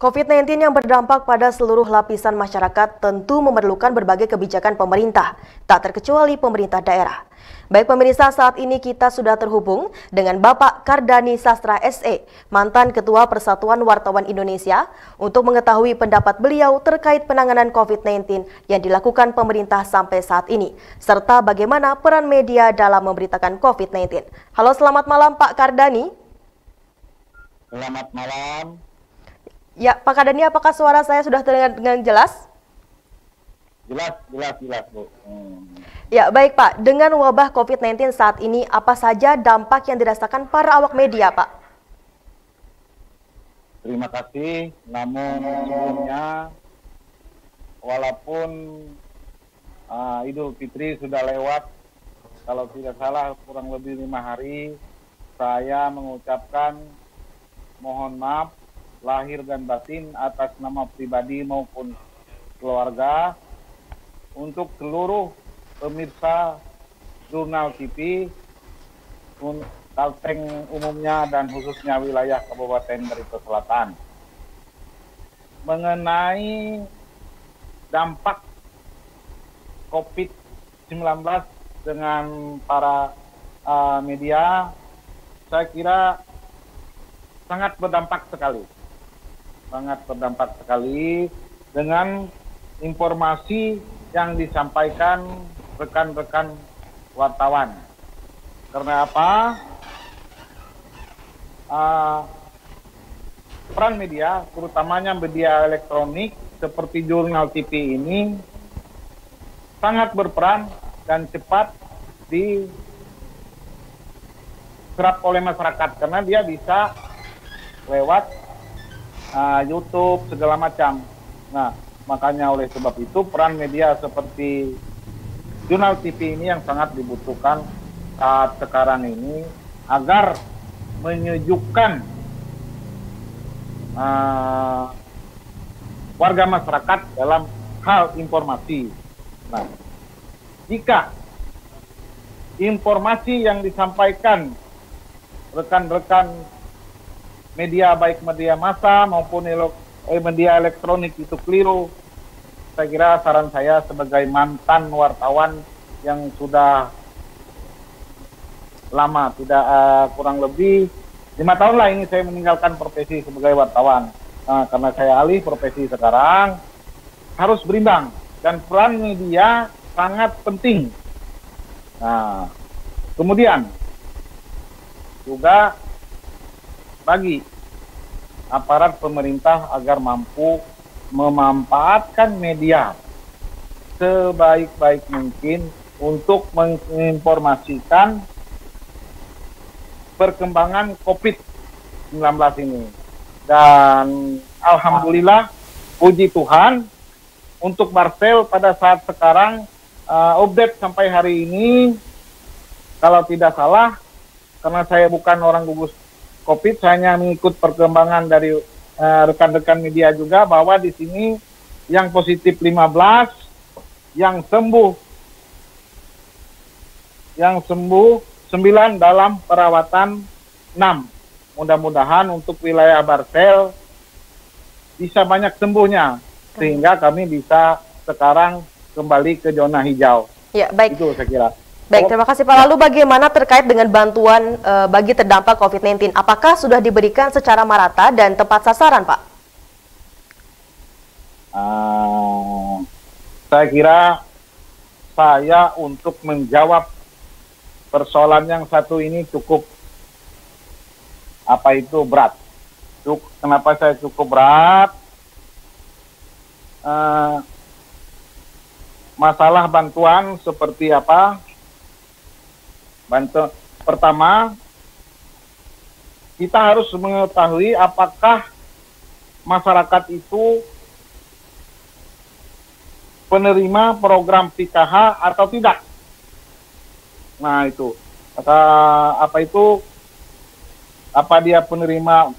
COVID-19 yang berdampak pada seluruh lapisan masyarakat tentu memerlukan berbagai kebijakan pemerintah, tak terkecuali pemerintah daerah. Baik pemirsa, saat ini kita sudah terhubung dengan Bapak Kardani Sastra SE, mantan Ketua Persatuan Wartawan Indonesia, untuk mengetahui pendapat beliau terkait penanganan COVID-19 yang dilakukan pemerintah sampai saat ini, serta bagaimana peran media dalam memberitakan COVID-19. Halo, selamat malam Pak Kardani. Selamat malam. Ya, Pak Kardani, apakah suara saya sudah terdengar dengan jelas? Jelas, Bu. Ya, baik Pak. Dengan wabah COVID-19 saat ini, apa saja dampak yang dirasakan para awak media, Pak? Terima kasih. Namun sebelumnya, walaupun Idul Fitri sudah lewat, kalau tidak salah kurang lebih 5 hari, saya mengucapkan mohon maaf lahir dan batin atas nama pribadi maupun keluarga untuk seluruh pemirsa jurnal TV, Kalteng umumnya dan khususnya wilayah Kabupaten Barito Selatan. Mengenai dampak COVID-19 dengan para media, saya kira sangat berdampak sekali dengan informasi yang disampaikan rekan-rekan wartawan. Karena apa? Peran media, terutamanya media elektronik seperti jurnal TV ini sangat berperan dan cepat diserap oleh masyarakat karena dia bisa lewat YouTube segala macam. Nah, makanya oleh sebab itu peran media seperti jurnal TV ini yang sangat dibutuhkan saat sekarang ini agar menyejukkan warga masyarakat dalam hal informasi. Nah, jika informasi yang disampaikan rekan-rekan media, baik media massa maupun media elektronik itu keliru, saya kira saran saya sebagai mantan wartawan yang sudah lama, tidak kurang lebih 5 tahun lah ini saya meninggalkan profesi sebagai wartawan. Nah, karena saya alih profesi sekarang, harus berimbang dan peran media sangat penting. Nah, kemudian juga bagi aparat pemerintah agar mampu memanfaatkan media sebaik-baik mungkin untuk menginformasikan perkembangan COVID-19 ini. Dan alhamdulillah, puji Tuhan, untuk Barcel pada saat sekarang update sampai hari ini, kalau tidak salah, karena saya bukan orang gugus COVID, saya hanya mengikut perkembangan dari rekan-rekan media juga bahwa di sini yang positif 15, yang sembuh 9, dalam perawatan 6. Mudah-mudahan untuk wilayah Barcel bisa banyak sembuhnya sehingga kami bisa sekarang kembali ke zona hijau. Ya, baik. Itu saya kira. Baik, terima kasih Pak. Lalu bagaimana terkait dengan bantuan bagi terdampak COVID-19? Apakah sudah diberikan secara merata dan tepat sasaran, Pak? Saya kira saya untuk menjawab persoalan yang satu ini cukup berat. Kenapa saya cukup berat? Masalah bantuan seperti apa? Pertama, kita harus mengetahui apakah masyarakat itu penerima program PKH atau tidak. Nah, itu. Apa dia penerima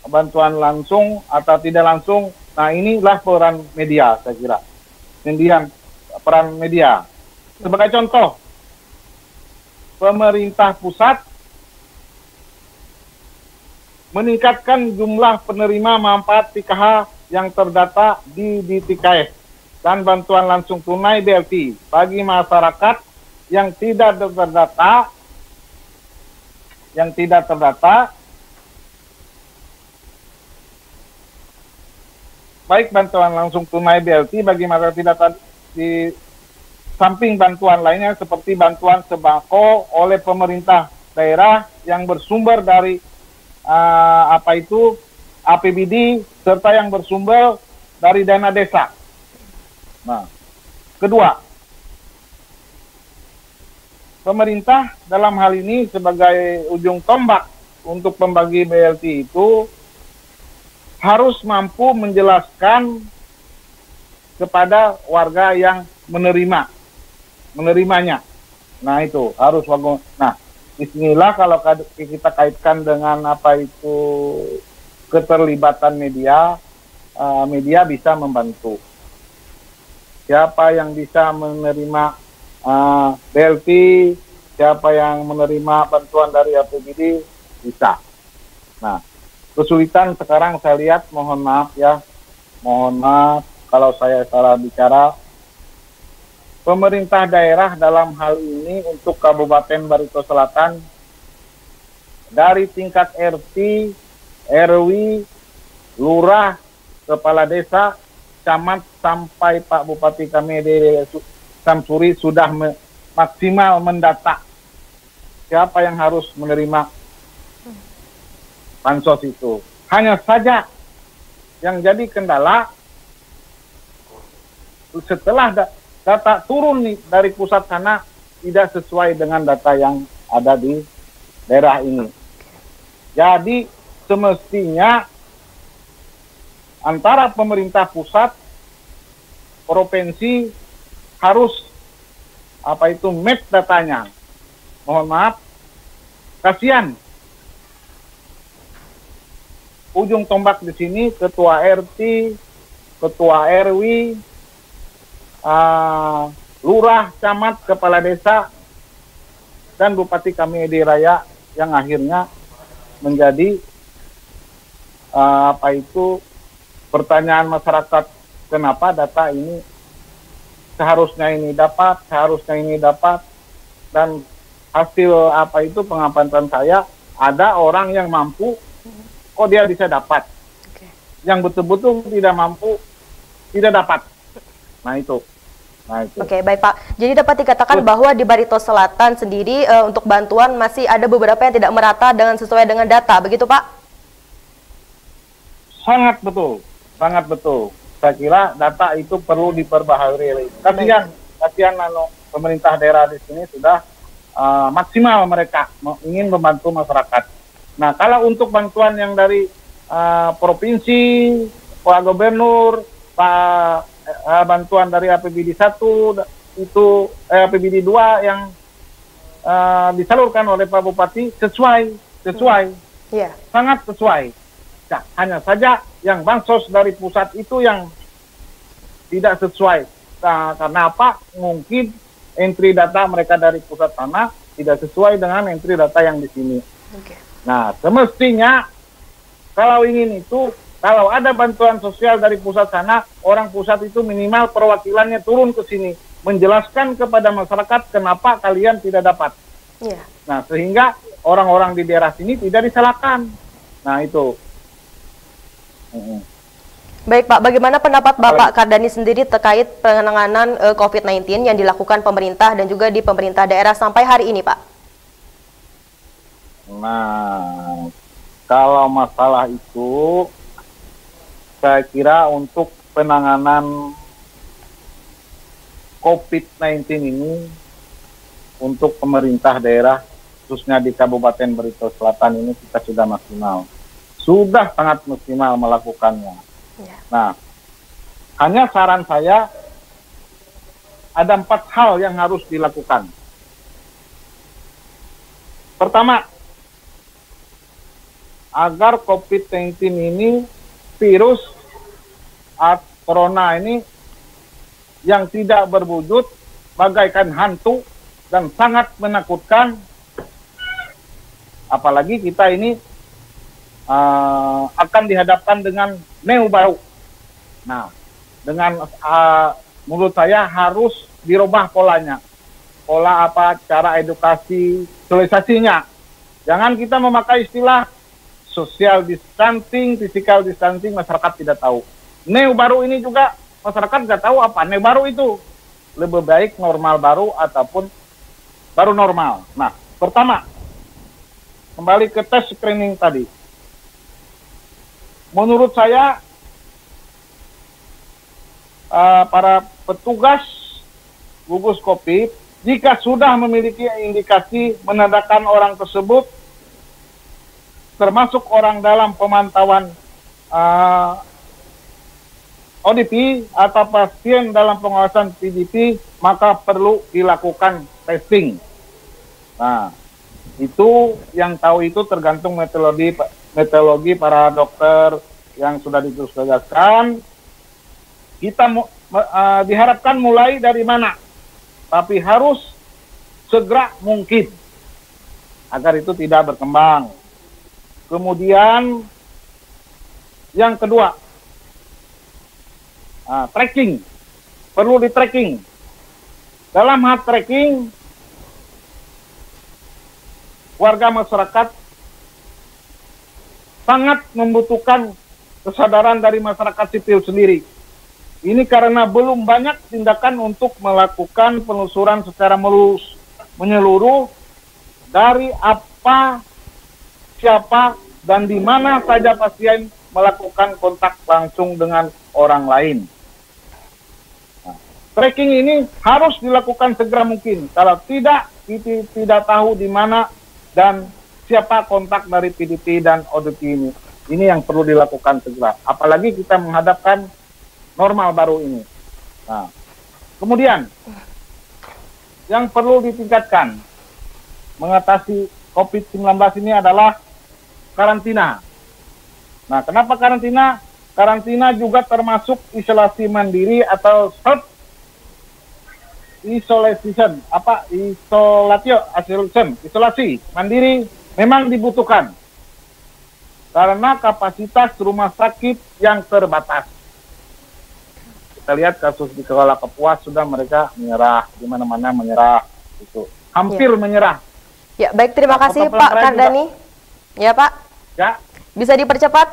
bantuan langsung atau tidak langsung? Nah, inilah peran media, saya kira. Kemudian peran media. Sebagai contoh, pemerintah pusat meningkatkan jumlah penerima manfaat PKH yang terdata di DTKS dan bantuan langsung tunai BLT bagi masyarakat yang tidak terdata, baik bantuan langsung tunai BLT bagi masyarakat tidak di samping bantuan lainnya seperti bantuan sembako oleh pemerintah daerah yang bersumber dari APBD serta yang bersumber dari dana desa. Nah, kedua, pemerintah dalam hal ini sebagai ujung tombak untuk pembagi BLT itu harus mampu menjelaskan kepada warga yang menerimanya. Nah, itu harus nah, disinilah kalau kita kaitkan dengan keterlibatan media, media bisa membantu. Siapa yang bisa menerima BLT, siapa yang menerima bantuan dari APBD bisa. Nah, kesulitan sekarang saya lihat, mohon maaf kalau saya salah bicara, pemerintah daerah dalam hal ini untuk Kabupaten Barito Selatan dari tingkat RT, RW, lurah, kepala desa, camat sampai Pak Bupati kami di Samsuri sudah maksimal mendata siapa yang harus menerima bansos itu. Hanya saja yang jadi kendala setelah data turun nih dari pusat sana tidak sesuai dengan data yang ada di daerah ini. Jadi semestinya antara pemerintah pusat, provinsi harus match datanya. Mohon maaf, kasihan ujung tombak di sini ketua RT, ketua RW, lurah, camat, kepala desa, dan Bupati kami di Raya yang akhirnya menjadi pertanyaan masyarakat, kenapa data ini seharusnya ini dapat, dan hasil pengamatan saya, ada orang yang mampu, kok dia bisa dapat. Yang betul-betul tidak mampu, tidak dapat. Nah itu. Oke, baik Pak. Jadi dapat dikatakan bahwa di Barito Selatan sendiri untuk bantuan masih ada beberapa yang tidak merata sesuai dengan data, begitu Pak? Sangat betul. Saya kira data itu perlu diperbaharui. Kasihan pemerintah daerah di sini sudah maksimal mereka ingin membantu masyarakat. Nah, kalau untuk bantuan yang dari provinsi, Pak Gubernur, bantuan dari APBD 1 itu APBD 2 yang disalurkan oleh Pak Bupati sesuai. Yeah. Sangat sesuai. Nah, hanya saja yang bansos dari pusat itu yang tidak sesuai. Nah, karena apa? Mungkin entry data mereka dari pusat sana tidak sesuai dengan entry data yang di sini. Nah, semestinya kalau kalau ada bantuan sosial dari pusat sana, orang pusat itu minimal perwakilannya turun ke sini, menjelaskan kepada masyarakat kenapa kalian tidak dapat. Yeah. Nah, sehingga orang-orang di daerah sini tidak disalahkan. Nah, itu. Baik Pak, bagaimana pendapat Bapak Kardani sendiri terkait penanganan COVID-19 yang dilakukan pemerintah dan juga di pemerintah daerah sampai hari ini Pak? Nah, kalau masalah itu, saya kira untuk penanganan COVID-19 ini untuk pemerintah daerah, khususnya di Kabupaten Barito Selatan ini kita sudah maksimal. Sudah sangat maksimal melakukannya. Ya. Nah, hanya saran saya, ada 4 hal yang harus dilakukan. Pertama, agar COVID-19 ini, virus corona ini yang tidak berwujud bagaikan hantu dan sangat menakutkan, apalagi kita ini akan dihadapkan dengan neo baru. Nah, dengan menurut saya harus dirubah polanya. Pola apa, cara edukasi, sosialisasinya. Jangan kita memakai istilah social distancing, physical distancing, masyarakat tidak tahu. Neo baru ini juga masyarakat nggak tahu apa neo baru itu. Lebih baik normal baru ataupun baru normal. Nah, pertama, kembali ke tes screening tadi. Menurut saya, para petugas gugus COVID, jika sudah memiliki indikasi menandakan orang tersebut, termasuk orang dalam pemantauan ODP atau pasien dalam pengawasan PDP, maka perlu dilakukan testing. Nah, itu yang tahu itu tergantung metodologi para dokter yang sudah ditugaskan. Kita diharapkan mulai dari mana, tapi harus segera mungkin agar itu tidak berkembang. Kemudian yang kedua, tracking, perlu di tracking. Dalam hal tracking, warga masyarakat sangat membutuhkan kesadaran dari masyarakat sipil sendiri. Ini karena belum banyak tindakan untuk melakukan penelusuran secara menyeluruh dari apa, siapa, dan di mana saja pasien melakukan kontak langsung dengan orang lain. Nah, tracking ini harus dilakukan segera mungkin. Kalau tidak tahu di mana dan siapa kontak dari PDP dan ODP ini. Ini yang perlu dilakukan segera. Apalagi kita menghadapkan normal baru ini. Nah, kemudian yang perlu ditingkatkan mengatasi COVID-19 ini adalah karantina. Nah, kenapa karantina? Karantina juga termasuk isolasi mandiri atau self isolation, isolasi mandiri memang dibutuhkan karena kapasitas rumah sakit yang terbatas. Kita lihat kasus di Kuala Kapuas sudah mereka menyerah, di mana-mana menyerah, itu hampir menyerah. Ya, baik, terima kasih Pak Kardani. Juga. Ya Pak. Ya. Bisa dipercepat.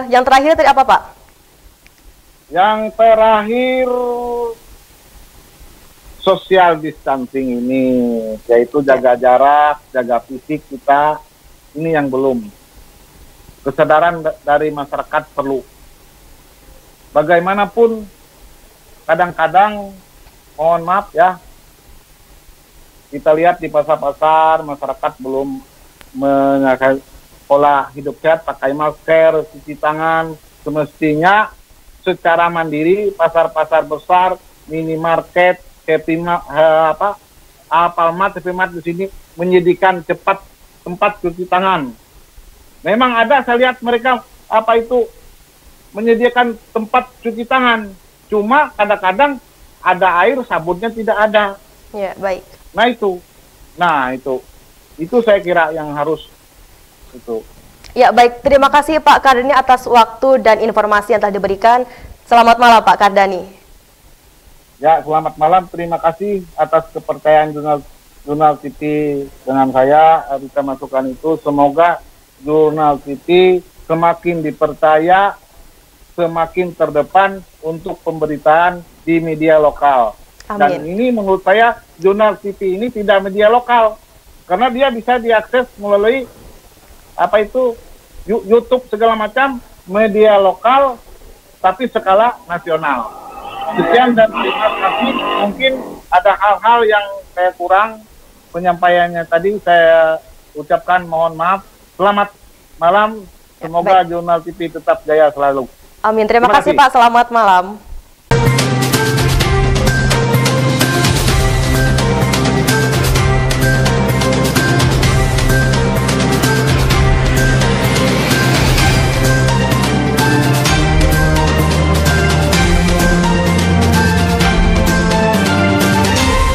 Yang terakhir tadi apa Pak? Yang terakhir social distancing ini, yaitu jaga jarak, jaga fisik kita, ini yang belum. Kesadaran dari masyarakat perlu. Bagaimanapun, kadang-kadang, mohon maaf ya, kita lihat di pasar-pasar, masyarakat belum mengakai pola hidup sehat, pakai masker, cuci tangan, semestinya secara mandiri, pasar-pasar besar, minimarket, Alfamart, TVMart di sini menyediakan cepat tempat cuci tangan. Memang ada, saya lihat mereka menyediakan tempat cuci tangan. Cuma kadang-kadang ada air, sabunnya tidak ada. Ya, baik. Nah itu saya kira yang harus itu. Ya, baik. Terima kasih Pak Kardani atas waktu dan informasi yang telah diberikan. Selamat malam Pak Kardani. Ya, selamat malam. Terima kasih atas kepercayaan Jurnal TV dengan saya. Bisa masukan itu. Semoga Jurnal TV semakin dipercaya, semakin terdepan untuk pemberitaan di media lokal. Amin. Dan ini menurut saya Jurnal TV ini tidak media lokal, karena dia bisa diakses melalui YouTube segala macam, media lokal tapi skala nasional. Sekian dan terima kasih. Mungkin ada hal-hal yang saya kurang penyampaiannya tadi, saya ucapkan mohon maaf. Selamat malam, semoga Jurnal TV tetap jaya selalu. Amin, terima kasih Pak, selamat malam.